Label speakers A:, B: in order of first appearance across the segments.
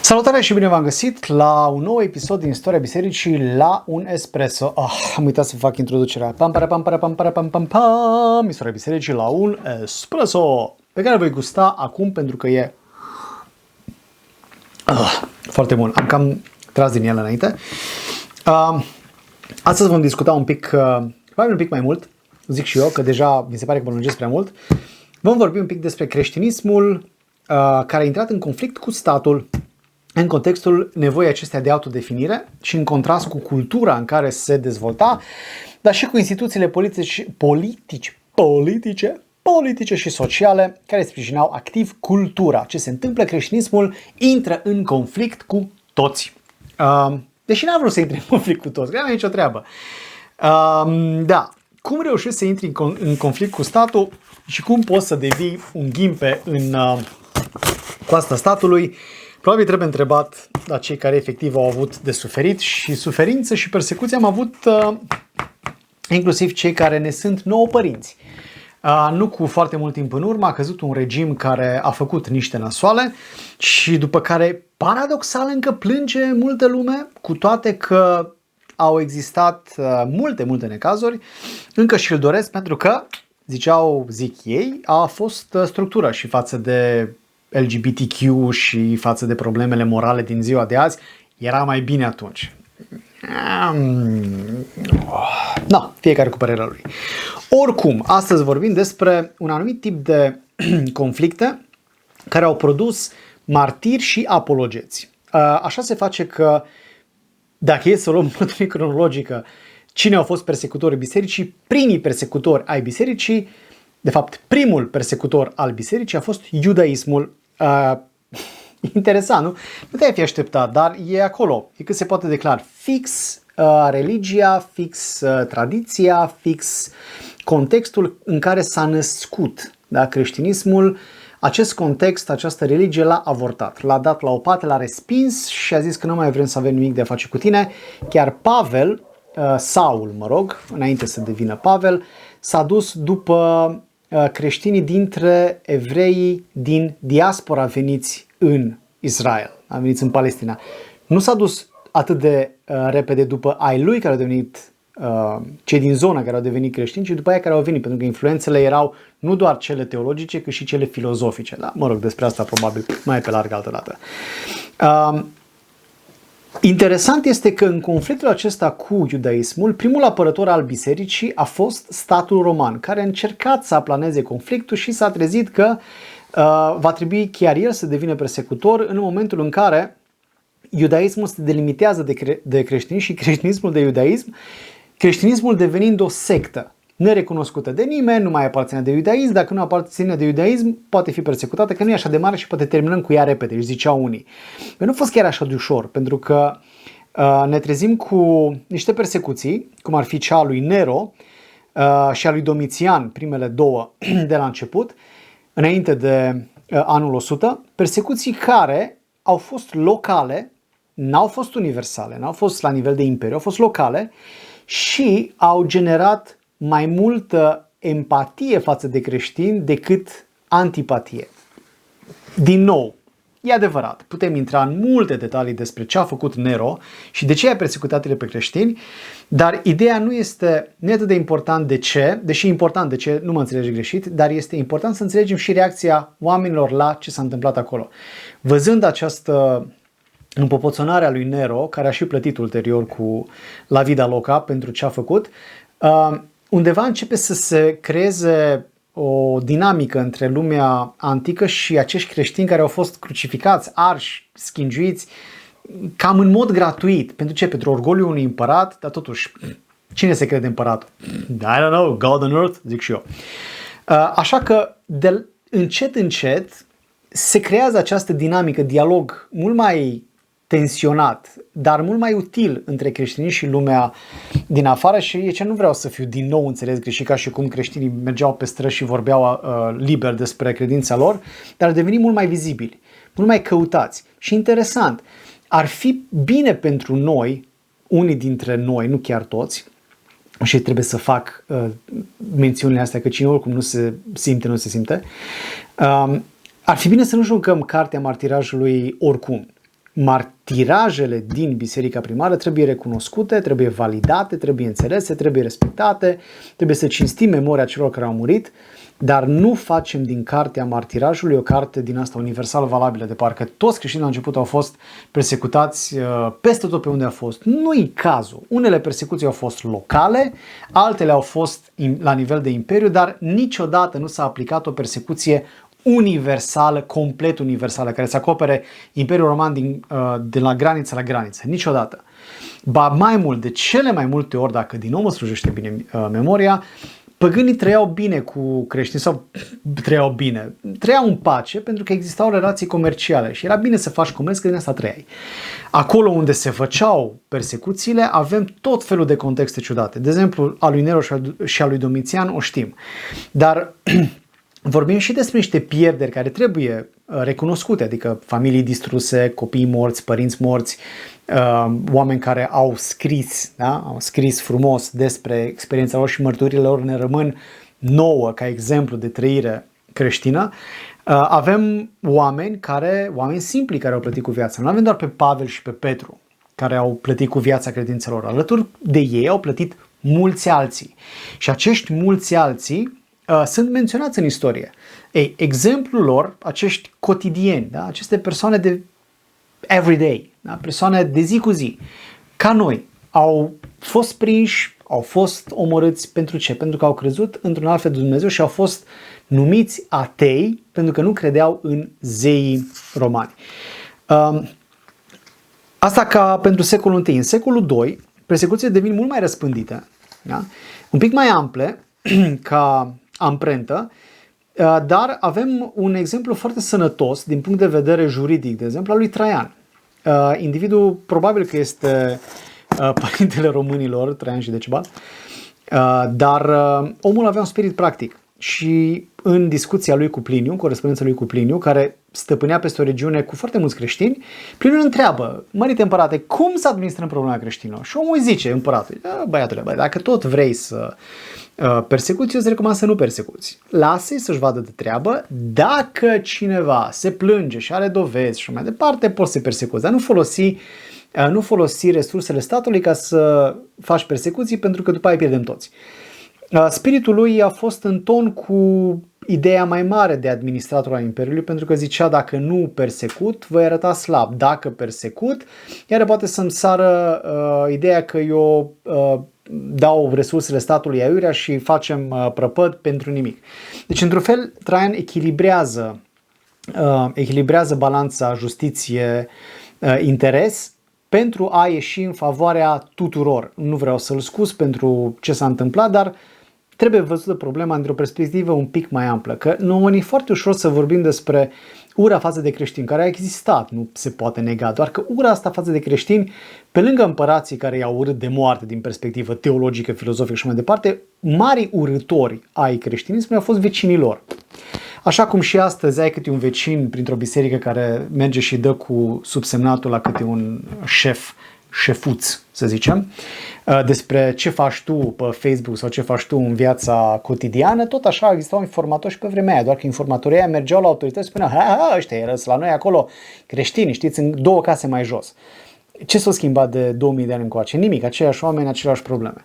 A: Salutare și bine v-am găsit la un nou episod din Istoria Bisericii la un espresso. Am uitat să fac introducerea. Istoria Bisericii la un espresso, pe care voi gusta acum pentru că e foarte bun. Am cam tras din el înainte. Astăzi vom discuta un pic, probabil un pic mai mult, zic și eu, că deja mi se pare că mă lungesc prea mult. Vom vorbi un pic despre creștinismul care a intrat în conflict cu statul în contextul nevoii acestea de autodefinire și în contrast cu cultura în care se dezvolta, dar și cu instituțiile politice și sociale care sprijinau activ cultura. Ce se întâmplă? Creștinismul intră în conflict cu toți. Deși n-a vrut să intre în conflict cu toți, că n-avea nicio treabă. Da. Cum reușești să intri în conflict cu statul și cum poți să devii un ghimpe în coasta statului? Probabil trebuie întrebat la cei care efectiv au avut de suferit și suferință și persecuție. Am avut inclusiv cei care ne sunt nouă părinți. Nu cu foarte mult timp în urmă a căzut un regim care a făcut niște nasoale și după care paradoxal încă plânge multă lume, cu toate că au existat multe necazuri, încă și-l doresc pentru că, zic ei, a fost structura și față de LGBTQ și față de problemele morale din ziua de azi, era mai bine atunci. Fiecare cu părerea lui. Oricum, astăzi vorbim despre un anumit tip de conflicte care au produs martiri și apologeți. Așa se face că, dacă e să luăm în cronologică, cine au fost persecutorii bisericii, primii persecutori ai bisericii, de fapt, primul persecutor al bisericii a fost iudaismul. Interesant, nu? Nu te-ai fi așteptat, dar e acolo. E cât se poate declara. Fix religia, fix tradiția, fix contextul în care s-a născut, da? Creștinismul. Acest context, această religie l-a avortat. L-a dat la o parte, l-a respins și a zis că nu mai vrem să avem nimic de a face cu tine. Chiar Pavel, Saul, înainte să devină Pavel, s-a dus după creștinii dintre evreii din diaspora veniți în Israel, veniți în Palestina. Nu s-a dus atât de repede după ai lui care au devenit cei din zona care au devenit creștini, ci după aia care au venit, pentru că influențele erau nu doar cele teologice, cât și cele filozofice. Da? Despre asta probabil mai pe larg altă dată. Interesant este că în conflictul acesta cu iudaismul, primul apărător al bisericii a fost statul roman, care a încercat să aplaneze conflictul și s-a trezit că va trebui chiar el să devină persecutor în momentul în care iudaismul se delimitează de creștini și creștinismul de iudaism, creștinismul devenind o sectă nerecunoscută de nimeni, nu mai aparține de iudaism, dacă nu aparține de iudaism, poate fi persecutată, că nu e așa de mare și poate terminăm cu ea repede, își ziceau unii. Nu a fost chiar așa de ușor, pentru că ne trezim cu niște persecuții, cum ar fi cea a lui Nero și a lui Domitian, primele două de la început, înainte de anul 100, persecuții care au fost locale, n-au fost universale, n-au fost la nivel de imperiu, au fost locale și au generat mai multă empatie față de creștini decât antipatie. Din nou, e adevărat, putem intra în multe detalii despre ce a făcut Nero și de ce a persecutat pe creștini, dar ideea nu este atât de important de ce, deși e important de ce, nu mă înțelegi greșit, dar este important să înțelegem și reacția oamenilor la ce s-a întâmplat acolo. Văzând această împopoțonare a lui Nero, care a și plătit ulterior cu la vida loca pentru ce a făcut, undeva începe să se creeze o dinamică între lumea antică și acești creștini care au fost crucificați, arși, schingiuiți, cam în mod gratuit. Pentru ce? Pentru orgoliul unui împărat, dar totuși, cine se crede împăratul? I don't know, God on earth, zic și eu. Așa că, încet, se creează această dinamică, dialog mult mai tensionat, dar mult mai util între creștini și lumea din afară și e ce nu vreau să fiu din nou înțeles greșit ca și cum creștinii mergeau pe străzi și vorbeau liber despre credința lor, dar au devenit mult mai vizibili, mult mai căutați. Și interesant, ar fi bine pentru noi, unii dintre noi, nu chiar toți, și trebuie să fac mențiunile astea, că cine oricum nu se simte, nu se simte, ar fi bine să nu jucăm cartea martirajului oricum. martirajele din biserica primară trebuie recunoscute, trebuie validate, trebuie înțelese, trebuie respectate, trebuie să cinstim memoria celor care au murit, dar nu facem din cartea martirajului o carte din asta universal valabilă, de parcă toți creștinii la început au fost persecutați peste tot pe unde a fost. Nu-i cazul. Unele persecuții au fost locale, altele au fost la nivel de imperiu, dar niciodată nu s-a aplicat o persecuție universală, complet universală, care să acopere Imperiul Roman de la graniță la graniță. Niciodată. Ba mai mult, de cele mai multe ori, dacă din nou mă slujește bine memoria, păgânii trăiau bine cu creștini sau trăiau în pace pentru că existau relații comerciale și era bine să faci comerț, că din asta trăiai. Acolo unde se făceau persecuțiile avem tot felul de contexte ciudate. De exemplu, al lui Nero și al lui Domitian o știm. Dar vorbim și despre niște pierderi care trebuie recunoscute, adică familii distruse, copii morți, părinți morți, oameni care au scris frumos despre experiența lor și mărturile lor ne rămân nouă ca exemplu de trăire creștină. Avem oameni simpli care au plătit cu viața. Nu avem doar pe Pavel și pe Petru care au plătit cu viața credințelor. Alături de ei au plătit mulți alții. Și acești mulți alții sunt menționați în istorie. Ei, exemplul lor, acești cotidieni, da? Aceste persoane de everyday, da? Persoane de zi cu zi, ca noi, au fost prinși, au fost omorâți pentru ce? Pentru că au crezut într-un alt fel de Dumnezeu și au fost numiți atei pentru că nu credeau în zeii romani. Asta ca pentru secolul I. În secolul II, persecuțiile devin mult mai răspândite, da? Un pic mai ample, ca amprentă, dar avem un exemplu foarte sănătos din punct de vedere juridic, de exemplu, al lui Traian. Individul probabil că este părintele românilor, Traian și Decebal, dar omul avea un spirit practic și în discuția lui cu Pliniu, în corespondența lui cu Pliniu, care stăpânea peste o regiune cu foarte mulți creștini, Pliniu îl întreabă: mărite împărate, cum să administrăm problema creștinilor? Și omul îi zice, împăratul: băiatule, dacă tot vrei să persecuți, eu îți recomand să nu persecuți. Lasă-i să-și vadă de treabă. Dacă cineva se plânge și are dovezi și mai departe, poți să persecuți, dar nu folosi resursele statului ca să faci persecuții, pentru că după aia pierdem toți. Spiritul lui a fost în ton cu ideea mai mare de administrator al Imperiului, pentru că zicea: dacă nu persecut, voi arăta slab. Dacă persecut, iar poate să-mi sară ideea că eu dau resursele statului aiurea și facem prăpăd pentru nimic. Deci, într-un fel, Traian echilibrează balanța justiție-interes pentru a ieși în favoarea tuturor. Nu vreau să-l scuz pentru ce s-a întâmplat, dar trebuie văzută problema într-o perspectivă un pic mai amplă. Că nouă e foarte ușor să vorbim despre ura față de creștini, care a existat, nu se poate nega, doar că ura asta față de creștini, pe lângă împărații care i-au urât de moarte din perspectivă teologică, filozofică și mai departe, mari urâtori ai creștinismului au fost vecinii lor. Așa cum și astăzi ai câte un vecin printr-o biserică care merge și dă cu subsemnatul la câte un șefuț, să zicem, despre ce faci tu pe Facebook sau ce faci tu în viața cotidiană, tot așa existau informatori și pe vremea aia, doar că informatorii aia mergeau la autorități și spuneau: ăștia erau la noi acolo creștini, știți, în 2 case mai jos. Ce s-a schimbat de 2000 de ani încoace? Nimic, aceiași oameni, aceleași probleme.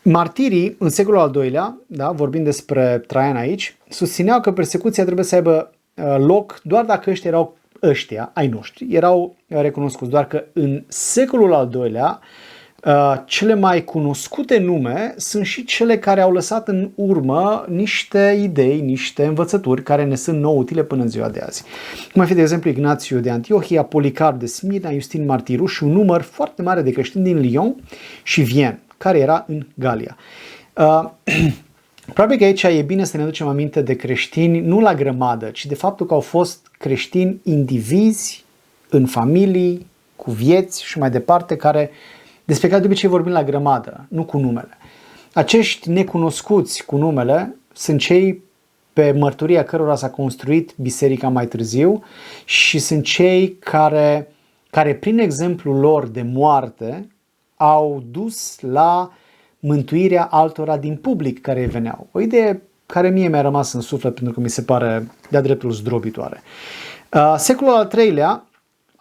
A: Martirii, în secolul al II-lea, da, vorbind despre Traian aici, susțineau că persecuția trebuie să aibă loc doar dacă ăștia ai noștri erau recunoscuți, doar că în secolul al II-lea cele mai cunoscute nume sunt și cele care au lăsat în urmă niște idei, niște învățături care ne sunt nou utile până în ziua de azi. Cum ar fi, de exemplu, Ignațiu de Antiohia, Policarp de Smirna, Iustin Martirul și un număr foarte mare de creștini din Lyon și Vienne, care era în Galia. Probabil că aici e bine să ne aducem aminte de creștini nu la grămadă, ci de faptul că au fost creștini indivizi, în familii, cu vieți și mai departe, despre care de obicei vorbim la grămadă, nu cu numele. Acești necunoscuți cu numele sunt cei pe mărturia cărora s-a construit biserica mai târziu și sunt cei care prin exemplul lor de moarte au dus la mântuirea altora din public care veneau. O idee care mie mi-a rămas în suflet pentru că mi se pare de-a dreptul zdrobitoare. Secolul al III-lea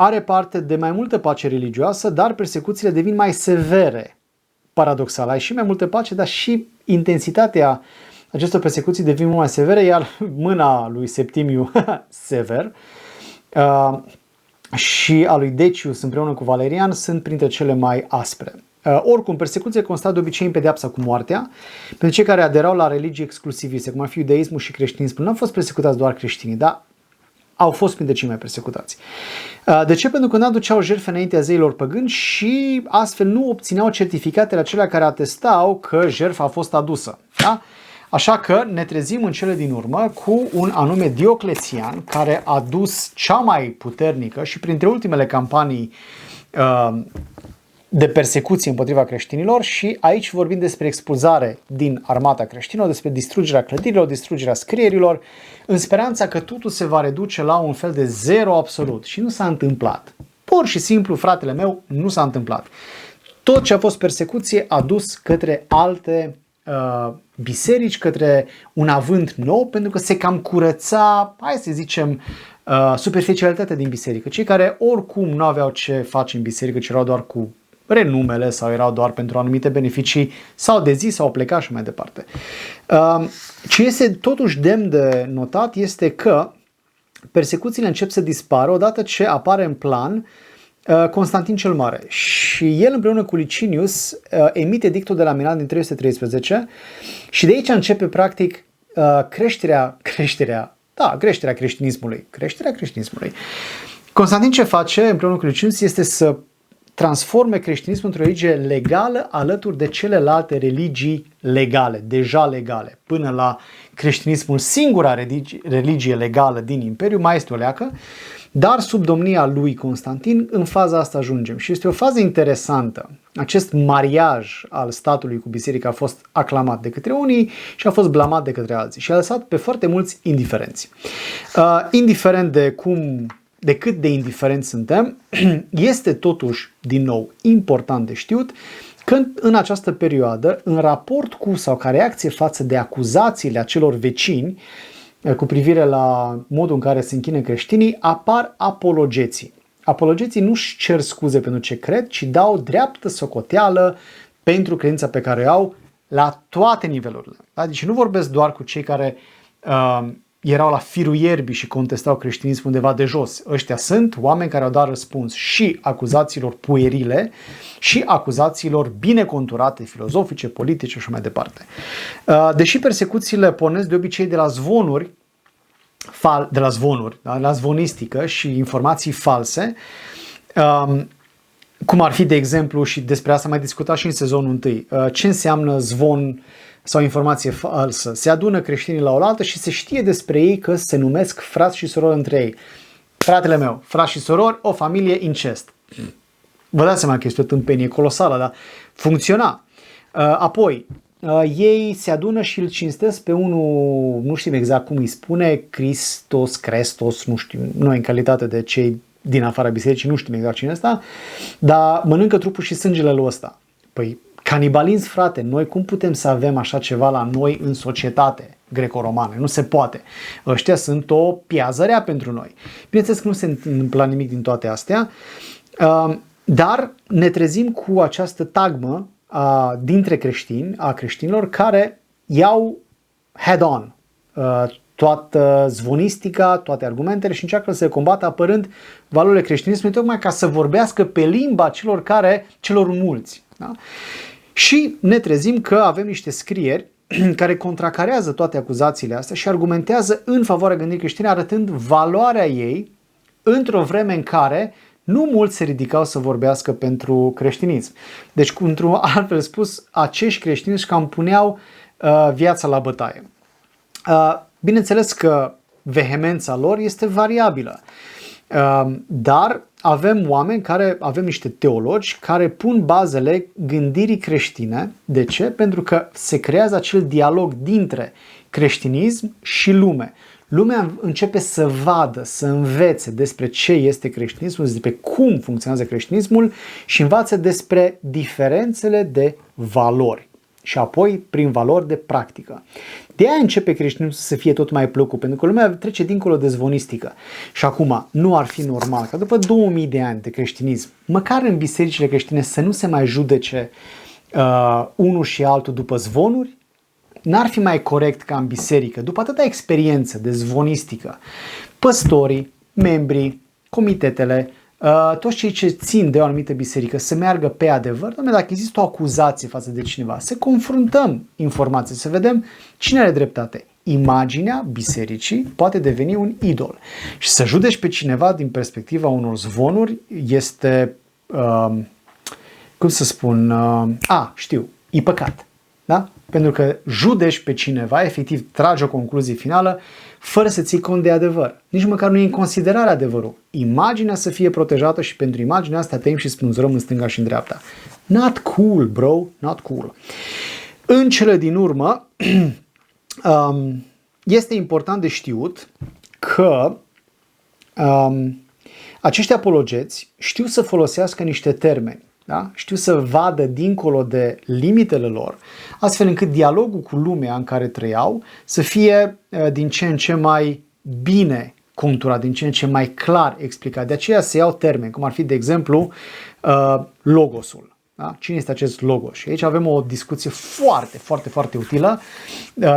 A: are parte de mai multă pace religioasă, dar persecuțiile devin mai severe. Paradoxal, ai și mai multă pace, dar și intensitatea acestor persecuții devine mult mai severe, iar mâna lui Septimiu Sever și a lui Decius împreună cu Valerian sunt printre cele mai aspre. Oricum, persecuțiile constau de obicei în pedeapsa cu moartea. Pentru cei care aderau la religii exclusiviste, cum ar fi iudeismul și creștinismul, nu au fost persecutați doar creștinii, dar au fost printre cei mai persecutați. De ce? Pentru că nu aduceau jertfe înaintea zeilor păgâni și astfel nu obțineau certificatele acelea care atestau că jertfa a fost adusă. Da? Așa că ne trezim în cele din urmă cu un anume Dioclețian care a dus cea mai puternică și printre ultimele campanii de persecuție împotriva creștinilor și aici vorbim despre expulzare din armata creștinilor, despre distrugerea clădirilor, distrugerea scrierilor, în speranța că totul se va reduce la un fel de zero absolut. Și nu s-a întâmplat. Pur și simplu, fratele meu, nu s-a întâmplat. Tot ce a fost persecuție a dus către alte biserici, către un avânt nou, pentru că se cam curăța, hai să zicem, superficialitatea din biserică. Cei care oricum nu aveau ce face în biserică, ci erau doar cu renumele sau erau doar pentru anumite beneficii sau de zi sau pleca și mai departe. Ce este totuși demn de notat este că persecuțiile încep să dispară odată ce apare în plan Constantin cel Mare și el împreună cu Licinius emite edictul de la Milan din 313 și de aici începe practic creșterea creștinismului. Constantin ce face împreună cu Licinius este să transforme creștinismul într-o religie legală alături de celelalte religii legale, deja legale. Până la creștinismul, singura religie legală din Imperiu, mai este o leacă, dar sub domnia lui Constantin în faza asta ajungem. Și este o fază interesantă. Acest mariaj al statului cu biserica a fost aclamat de către unii și a fost blamat de către alții și a lăsat pe foarte mulți indiferenți. Indiferent de cât de indiferenți suntem, este totuși, din nou, important de știut că în această perioadă, în raport cu sau ca reacție față de acuzațiile acelor vecini cu privire la modul în care se închină creștinii, apar apologeții. Apologeții nu-și cer scuze pentru ce cred, ci dau dreaptă socoteală pentru credința pe care o au la toate nivelurile. Da? Deci nu vorbesc doar cu cei care erau la firul ierbii și contestau creștinismul undeva de jos. Ăștia sunt oameni care au dat răspuns și acuzațiilor puerile și acuzațiilor bine conturate, filozofice, politice și mai departe. Deși persecuțiile pornesc de obicei de la zvonuri, la zvonistică și informații false, cum ar fi, de exemplu, și despre asta am mai discutat și în sezonul 1, ce înseamnă zvon sau informație falsă. Se adună creștinii la oaltă și se știe despre ei că se numesc frați și surori între ei. Fratele meu, frați și surori, o familie incest. Vă dați seama că este o tâmpenie colosală, dar funcționa. Apoi, ei se adună și îl cinstesc pe unul, nu știm exact cum îi spune, Crestos, nu știu, noi în calitate de cei din afara bisericii, nu știm exact cine ăsta, dar mănâncă trupul și sângele lui ăsta. Păi, canibalism, frate, noi cum putem să avem așa ceva la noi în societate greco-romană? Nu se poate. Ăștia sunt o piazărea pentru noi. Bineînțeles că nu se întâmplă nimic din toate astea, dar ne trezim cu această tagmă dintre creștini, a creștinilor, care iau head-on toată zvonistica, toate argumentele și încearcă să se combată apărând valorile creștinismului, tocmai ca să vorbească pe limba celor mulți. Da? Și ne trezim că avem niște scrieri care contracarează toate acuzațiile astea și argumentează în favoarea gândirii creștine, arătând valoarea ei într-o vreme în care nu mulți se ridicau să vorbească pentru creștinism. Deci, într-un altfel spus, acești creștini își cam puneau viața la bătaie. Bineînțeles că vehemența lor este variabilă, dar avem niște teologi care pun bazele gândirii creștine. De ce? Pentru că se creează acel dialog dintre creștinism și lume. Lumea începe să vadă, să învețe despre ce este creștinismul, despre cum funcționează creștinismul și învață despre diferențele de valori. și apoi prin valori de practică. De aia începe creștinismul să fie tot mai plăcut, pentru că lumea trece dincolo de zvonistică. Și acum, nu ar fi normal ca după 2000 de ani de creștinism, măcar în bisericile creștine, să nu se mai judece unul și altul după zvonuri? N-ar fi mai corect ca în biserică, după atâta experiență de zvonistică, păstorii, membrii, comitetele, toți cei ce țin de o anumită biserică să meargă pe adevăr? Doamne, dacă există o acuzație față de cineva, să confruntăm informații, să vedem cine are dreptate. Imaginea bisericii poate deveni un idol. Și să judeci pe cineva din perspectiva unor zvonuri este, cum să spun, e păcat. Da? Pentru că judeci pe cineva, efectiv tragi o concluzie finală, fără să ții cont de adevăr. Nici măcar nu e în considerare adevărul. Imaginea să fie protejată și pentru imaginea asta tăiem și spânzurăm în stânga și în dreapta. Not cool, bro, not cool. În cele din urmă, este important de știut că acești apologeți știu să folosească niște termeni. Da? Știu să vadă dincolo de limitele lor, astfel încât dialogul cu lumea în care trăiau să fie din ce în ce mai bine conturat, din ce în ce mai clar explicat. De aceea se iau termeni, cum ar fi, de exemplu, logosul. Da? Cine este acest logos? Și aici avem o discuție foarte, foarte, foarte utilă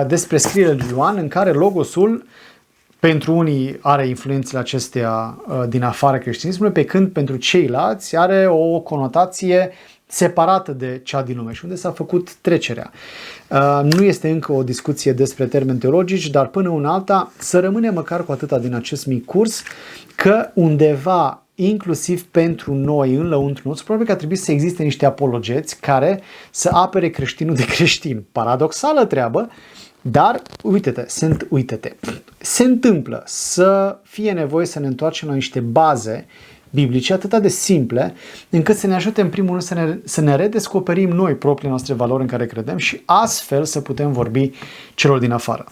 A: despre scrierile lui Ioan, în care logosul pentru unii are influențele acestea din afara creștinismului, pe când pentru ceilalți are o conotație separată de cea din lume și unde s-a făcut trecerea. Nu este încă o discuție despre termeni teologici, dar până una alta să rămânem măcar cu atâta din acest mic curs că undeva, inclusiv pentru noi în lăuntru nostru, probabil că ar trebui să existe niște apologeți care să apere creștinul de creștin. Paradoxală treabă, dar uite-te, se întâmplă să fie nevoie să ne întoarcem la niște baze biblice atât de simple, încât să ne ajute în primul rând să ne redescoperim noi propriile noastre valori în care credem și astfel să putem vorbi celor din afară.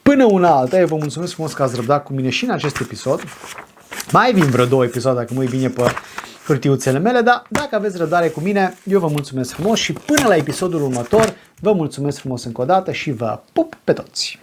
A: Până una alta, eu vă mulțumesc frumos că ați răbdat cu mine și în acest episod. Mai vin vreo 2 episoade dacă mă uit bine pe hârtiuțele mele, dar dacă aveți răbdare cu mine, eu vă mulțumesc frumos și până la episodul următor, vă mulțumesc frumos încă o dată și vă pup pe toți!